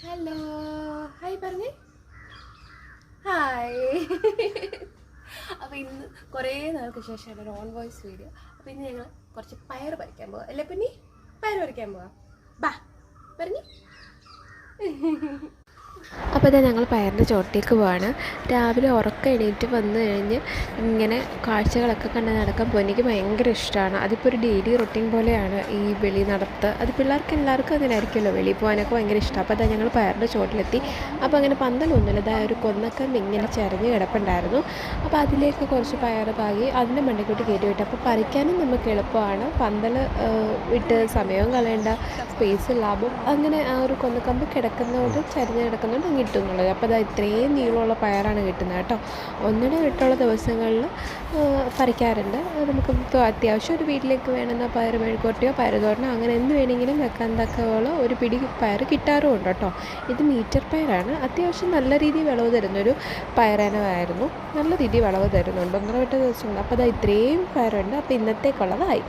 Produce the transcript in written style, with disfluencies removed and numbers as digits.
Hello, hi പറഞ്ഞേ. Hi. അപ്പോൾ ഇന്ന് കുറേ നാൾക്ക് ശേഷമാണ് ഒരു ഓൺ വോയിസ് വീഡിയോ. അപ്പോൾ ഇന്ന് ഞങ്ങൾ കുറച്ച് പയർ പറിക്കാൻ പോവാം അല്ലേ പിന്നെ? പയർ പറിക്കാൻ പോവാം. ബാ പറഞ്ഞേ. അപ്പോൾ ഇതാ ഞങ്ങൾ പയറിൻ്റെ ചോട്ടിലേക്ക് പോവാണ്. രാവിലെ ഉറക്കം എണീറ്റ് വന്നു കഴിഞ്ഞ് ഇങ്ങനെ കാഴ്ചകളൊക്കെ കണ്ട് നടക്കാൻ പോകും. എനിക്ക് ഭയങ്കര ഇഷ്ടമാണ്. അതിപ്പോൾ ഒരു ഡെയിലി റൊട്ടീൻ പോലെയാണ് ഈ വെളി നടത്ത്. അത് പിള്ളേർക്ക് എല്ലാവർക്കും അങ്ങനെ ആയിരിക്കുമല്ലോ, വെളിയിൽ പോകാനൊക്കെ ഭയങ്കര ഇഷ്ടമാണ്. അപ്പോൾ അതാ ഞങ്ങൾ പയറിൻ്റെ ചോട്ടിലെത്തി. അപ്പോൾ അങ്ങനെ പന്തലൊന്നുമില്ല, അതായത് ഒരു കൊന്നക്കമ്പ് ഇങ്ങനെ ചരിഞ്ഞ് കിടപ്പുണ്ടായിരുന്നു. അപ്പോൾ അതിലേക്ക് കുറച്ച് പയർ പാകി അതിൻ്റെ മണ്ടയ്ക്കോട്ട് കയറ്റി വിട്ടു. അപ്പോൾ പറിക്കാനും നമുക്ക് എളുപ്പമാണ്. പന്തൽ വിട്ട് സമയവും കളയേണ്ട, സ്പേസ് ലാഭം. അങ്ങനെ ആ ഒരു കൊന്നക്കമ്പ് കിടക്കുന്നതുകൊണ്ട് ചരിഞ്ഞ് കിടക്കുന്നതുകൊണ്ട് കിട്ടും എന്നുള്ളത്. അപ്പോൾ അത് ഇത്രയും നീളമുള്ള പയറാണ് കിട്ടുന്നത് കേട്ടോ. ഒന്നിടെ വിട്ടുള്ള ദിവസങ്ങളിൽ പറിക്കാറുണ്ട്. നമുക്ക് അത്യാവശ്യം ഒരു വീട്ടിലേക്ക് വേണമെന്ന പയർ മെഴുക്കുവരട്ടിയോ പയറുതോരനോ അങ്ങനെ എന്ത് വേണമെങ്കിലും വെക്കാൻ തക്കവോളം ഒരു പിടി പയർ കിട്ടാറുമുണ്ട് കേട്ടോ. ഇത് മീറ്റർ പയറാണ്. അത്യാവശ്യം നല്ല രീതിയിൽ വിളവ് തരുന്നൊരു പയറിനമായിരുന്നു. നല്ല രീതിയിൽ വിളവ് തരുന്നുണ്ട്. 1.5 ദിവസമുണ്ട്. അപ്പോൾ അത് ഇത്രയും പയറുണ്ട്. അപ്പോൾ ഇന്നത്തേക്കുള്ളതായി.